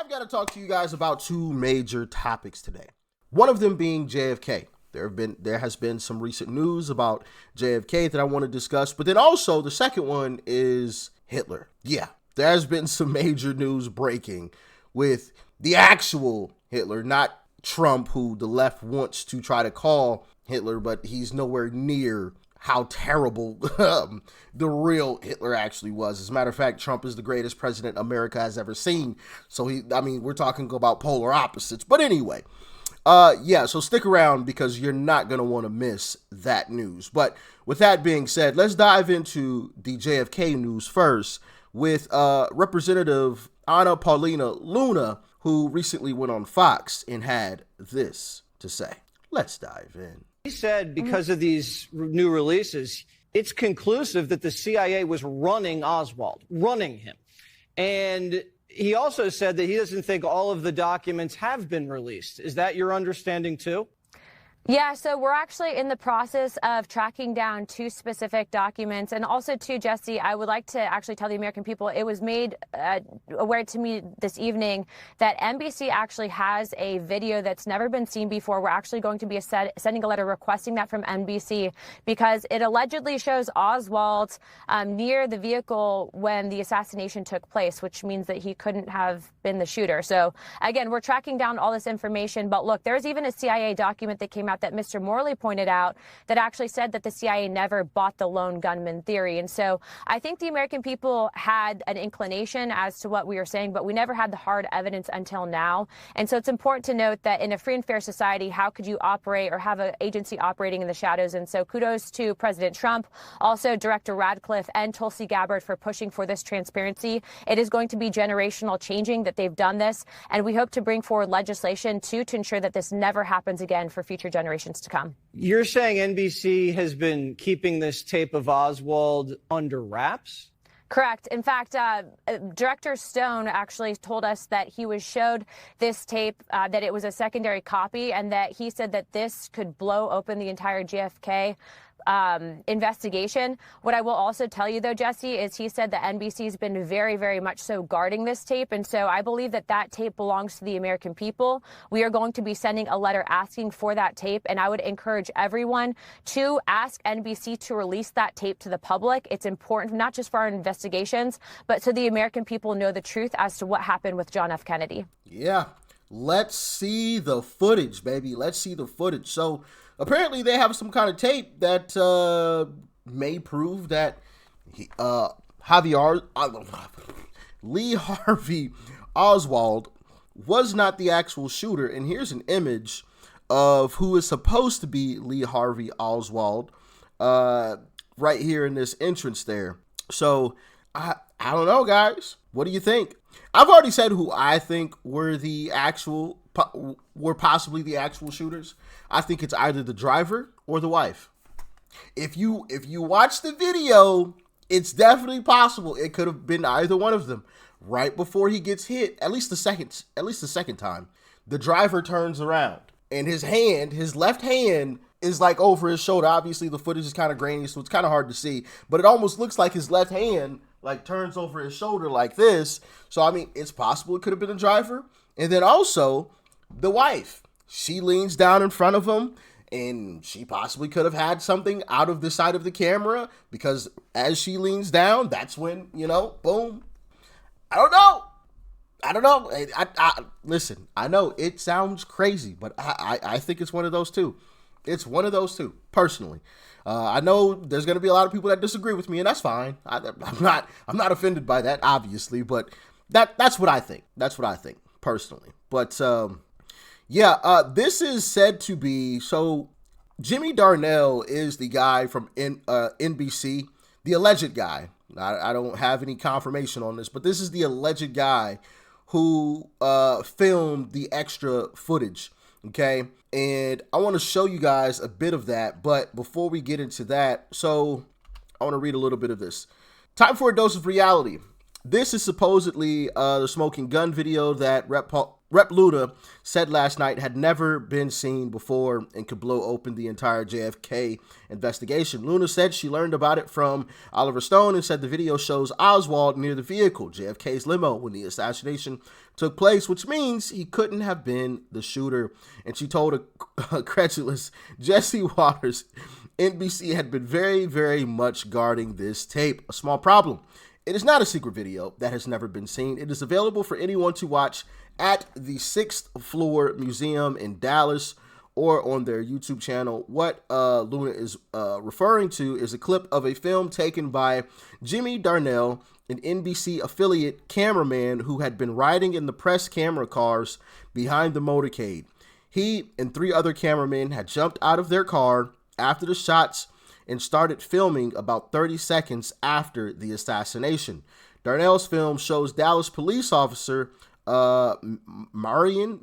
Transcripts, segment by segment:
I've got to talk to you guys about two major topics today. One of them being JFK. There has been some recent news about JFK that I want to discuss, but then also the second one is Hitler. Yeah, there has been some major news breaking with the actual Hitler, not Trump, who the left wants to try to call Hitler, but he's nowhere near how terrible the real Hitler actually was. As a matter of fact, Trump is the greatest president America has ever seen. So we're talking about polar opposites. But anyway, so stick around because you're not going to want to miss that news. But with that being said, let's dive into the JFK news first with Representative Anna Paulina Luna, who recently went on Fox and had this to say. Let's dive in. He said because of these new releases, it's conclusive that the CIA was running Oswald, running him. And he also said that he doesn't think all of the documents have been released. Is that your understanding, too? Yeah, so we're actually in the process of tracking down two specific documents. And also, too, Jesse, I would like to actually tell the American people it was made aware to me this evening that NBC actually has a video that's never been seen before. We're actually going to be sending a letter requesting that from NBC because it allegedly shows Oswald near the vehicle when the assassination took place, which means that he couldn't have been the shooter. So, again, we're tracking down all this information. But look, there's even a CIA document that came out that Mr. Morley pointed out that actually said that the CIA never bought the lone gunman theory. And so I think the American people had an inclination as to what we were saying, but we never had the hard evidence until now. And so it's important to note that in a free and fair society, how could you operate or have an agency operating in the shadows? And so kudos to President Trump, also Director Radcliffe and Tulsi Gabbard for pushing for this transparency. It is going to be generational changing that they've done this. And we hope to bring forward legislation to ensure that this never happens again for future generations to come. You're saying NBC has been keeping this tape of Oswald under wraps? Correct. In fact, Director Stone actually told us that he was showed this tape, that it was a secondary copy, and that he said that this could blow open the entire JFK investigation. What I will also tell you, though, Jesse, is he said that NBC has been very, very much so guarding this tape. And so I believe that that tape belongs to the American people. We are going to be sending a letter asking for that tape. And I would encourage everyone to ask NBC to release that tape to the public. It's important, not just for our investigations, but so the American people know the truth as to what happened with John F. Kennedy. Yeah. Let's see the footage, baby. Let's see the footage. So apparently they have some kind of tape that may prove that Lee Harvey Oswald was not the actual shooter. And here's an image of who is supposed to be Lee Harvey Oswald right here in this entrance there. So I don't know, guys. What do you think? I've already said who I think were possibly the actual shooters. I think it's either the driver or the wife. If you watch the video, it's definitely possible it could have been either one of them. Right before he gets hit, at least the second time, the driver turns around and his left hand is like over his shoulder. Obviously the footage is kind of grainy, so it's kind of hard to see, but it almost looks like his left hand like turns over his shoulder like this. So, I mean, it's possible it could have been the driver. And then also the wife, she leans down in front of him and she possibly could have had something out of the side of the camera because as she leans down, that's when, boom. I don't know. Listen, I know it sounds crazy, but I think it's one of those two. It's one of those two, personally. I know there's going to be a lot of people that disagree with me, and that's fine. I'm not offended by that, obviously, but that's what I think. That's what I think, personally. But, this is said to be, so Jimmy Darnell is the guy from NBC, the alleged guy. I don't have any confirmation on this, but this is the alleged guy who filmed the extra footage. Okay, and I want to show you guys a bit of that, but before we get into that, so I want to read a little bit of this. Time for a dose of reality. This is supposedly the smoking gun video that Rep Luna said last night had never been seen before and could blow open the entire JFK investigation. Luna said she learned about it from Oliver Stone and said the video shows Oswald near the vehicle, JFK's limo, when the assassination took place, which means he couldn't have been the shooter. And she told a credulous Jesse Waters NBC had been very, very much guarding this tape. A small problem. It is not a secret video that has never been seen. It is available for anyone to watch at the 6th Floor Museum in Dallas or on their YouTube channel. What Luna is referring to is a clip of a film taken by Jimmy Darnell, an NBC affiliate cameraman who had been riding in the press camera cars behind the motorcade. He and 3 other cameramen had jumped out of their car after the shots and started filming about 30 seconds after the assassination. Darnell's film shows Dallas police officer Marion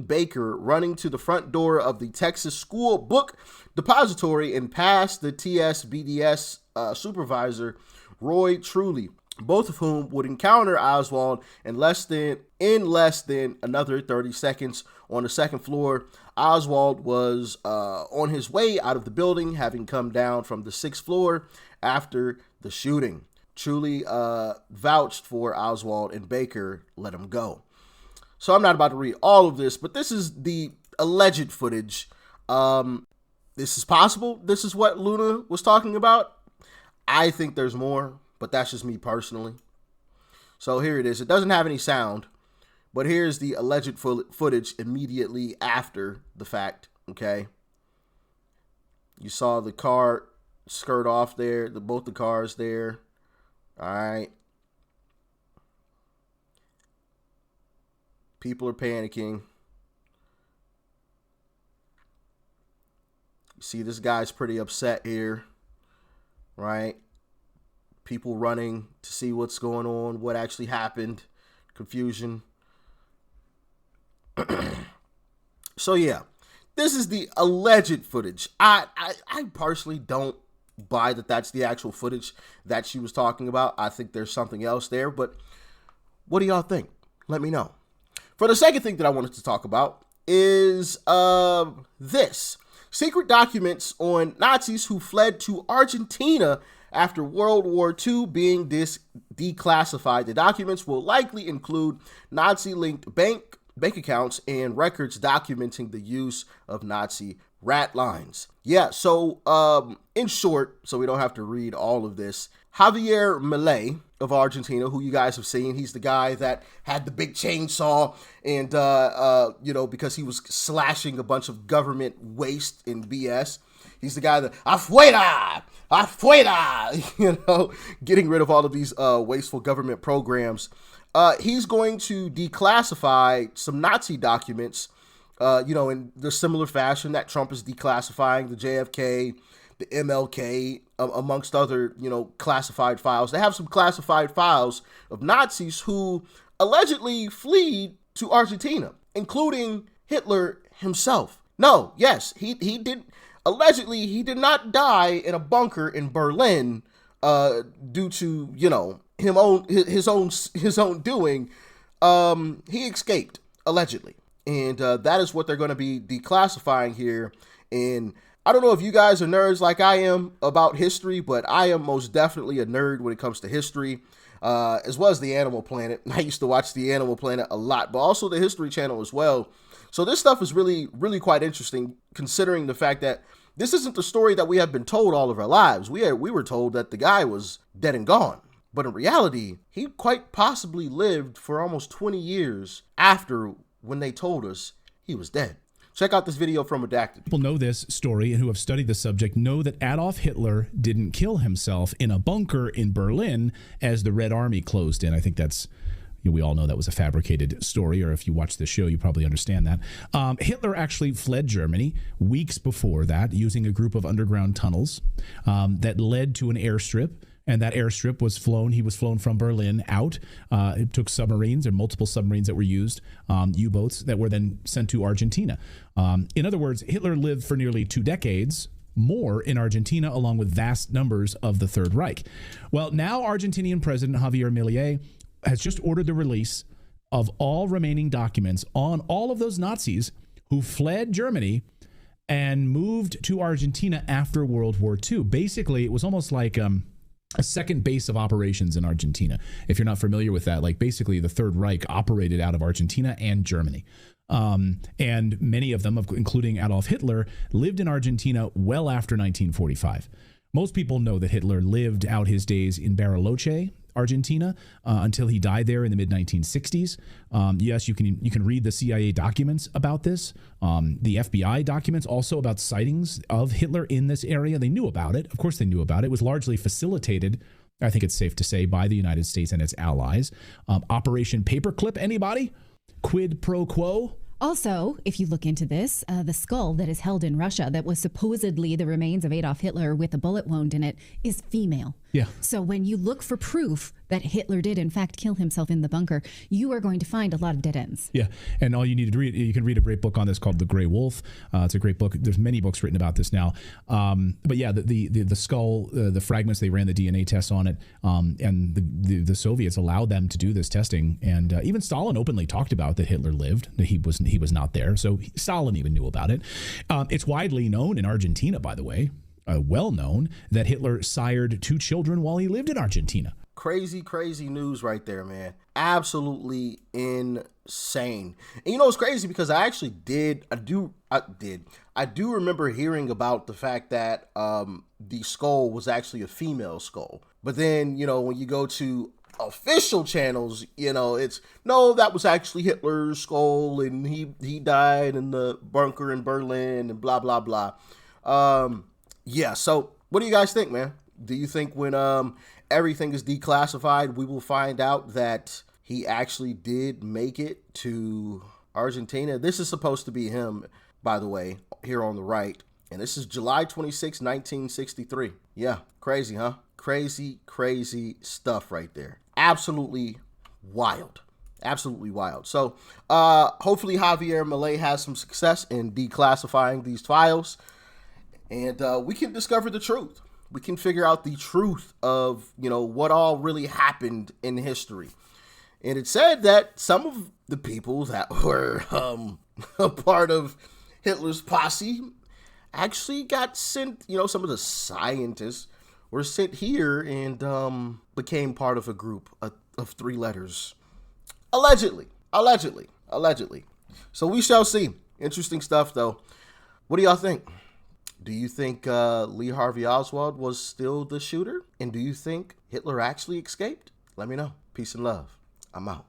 Baker running to the front door of the Texas School Book Depository and past the TSBDS supervisor Roy Truly, both of whom would encounter Oswald in less than another 30 seconds. On the 2nd floor, Oswald was on his way out of the building, having come down from the 6th floor after the shooting. Truly vouched for Oswald, and Baker let him go. So I'm not about to read all of this, but this is the alleged footage. This is possible. This is what Luna was talking about. I think there's more, but that's just me personally. So here it is. It doesn't have any sound, but here's the alleged footage immediately after the fact, okay? You saw the car skirt off there, both the cars there. All right. People are panicking. You see this guy's pretty upset here, right? People running to see what's going on, what actually happened, confusion. So yeah, this is the alleged footage. I personally don't buy that that's the actual footage that she was talking about. I think there's something else there, but what do y'all think? Let me know. For the second thing that I wanted to talk about is this. Secret documents on Nazis who fled to Argentina after World War II being declassified. The documents will likely include Nazi-linked bank accounts and records documenting the use of Nazi rat lines. Yeah, so in short, so we don't have to read all of this, Javier Milei of Argentina, who you guys have seen, he's the guy that had the big chainsaw and, because he was slashing a bunch of government waste and BS. He's the guy that, afuera, getting rid of all of these wasteful government programs. He's going to declassify some Nazi documents, in the similar fashion that Trump is declassifying the JFK, the MLK, amongst other, classified files. They have some classified files of Nazis who allegedly fled to Argentina, including Hitler himself. No, yes, he did. Allegedly, he did not die in a bunker in Berlin due to, his own doing. He escaped, allegedly. And that is what they're going to be declassifying here. And I don't know if you guys are nerds like I am about history, but I am most definitely a nerd when it comes to history, as well as the Animal Planet. I used to watch the Animal Planet a lot, but also the History Channel as well. So this stuff is really, really quite interesting, considering the fact that this isn't the story that we have been told all of our lives. We were told that the guy was dead and gone. But in reality, he quite possibly lived for almost 20 years after when they told us he was dead. Check out this video from Redacted. People know this story and who have studied the subject know that Adolf Hitler didn't kill himself in a bunker in Berlin as the Red Army closed in. I think that's, we all know that was a fabricated story, or if you watch the show, you probably understand that. Hitler actually fled Germany weeks before that using a group of underground tunnels that led to an airstrip. And that airstrip was flown. He was flown from Berlin out. It took submarines, or multiple submarines that were used, U-boats that were then sent to Argentina. In other words, Hitler lived for nearly 2 decades more in Argentina, along with vast numbers of the Third Reich. Well, now Argentinian President Javier Milei has just ordered the release of all remaining documents on all of those Nazis who fled Germany and moved to Argentina after World War II. Basically, it was almost like a second base of operations in Argentina. If you're not familiar with that, like basically the Third Reich operated out of Argentina and Germany. And many of them, including Adolf Hitler, lived in Argentina well after 1945. Most people know that Hitler lived out his days in Bariloche, Argentina, until he died there in the mid-1960s. Yes, you can read the CIA documents about this. The FBI documents also about sightings of Hitler in this area. They knew about it. Of course they knew about it. It was largely facilitated, I think it's safe to say, by the United States and its allies. Operation Paperclip, anybody? Quid pro quo? Also, if you look into this, the skull that is held in Russia that was supposedly the remains of Adolf Hitler with a bullet wound in it is female. Yeah. So when you look for proof that Hitler did in fact kill himself in the bunker, you are going to find a lot of dead ends. Yeah. And all you need to read, you can read a great book on this called The Gray Wolf. It's a great book. There's many books written about this now. But yeah, the skull, the fragments, they ran the DNA tests on it. And the Soviets allowed them to do this testing. And even Stalin openly talked about that Hitler lived, that he was not there. So Stalin even knew about it. It's widely known in Argentina, by the way, well known, that Hitler sired 2 children while he lived in Argentina. Crazy news right there, man. Absolutely insane. And you know, it's crazy because I do remember hearing about the fact that the skull was actually a female skull. But then, you know, when you go to official channels, you know, that was actually Hitler's skull and he died in the bunker in Berlin and blah, blah, blah. Yeah, so what do you guys think, man? Do you think when everything is declassified, we will find out that he actually did make it to Argentina? This is supposed to be him, by the way, here on the right. And this is July 26, 1963. Yeah, crazy, huh? Crazy stuff right there. Absolutely wild. Absolutely wild. So hopefully Javier Milei has some success in declassifying these files. And we can discover the truth. We can figure out the truth of, you know, what all really happened in history. And it said that some of the people that were a part of Hitler's posse actually got sent, you know, some of the scientists were sent here and became part of a group of 3 letters. Allegedly. So we shall see. Interesting stuff, though. What do y'all think? Do you think Lee Harvey Oswald was still the shooter? And do you think Hitler actually escaped? Let me know. Peace and love. I'm out.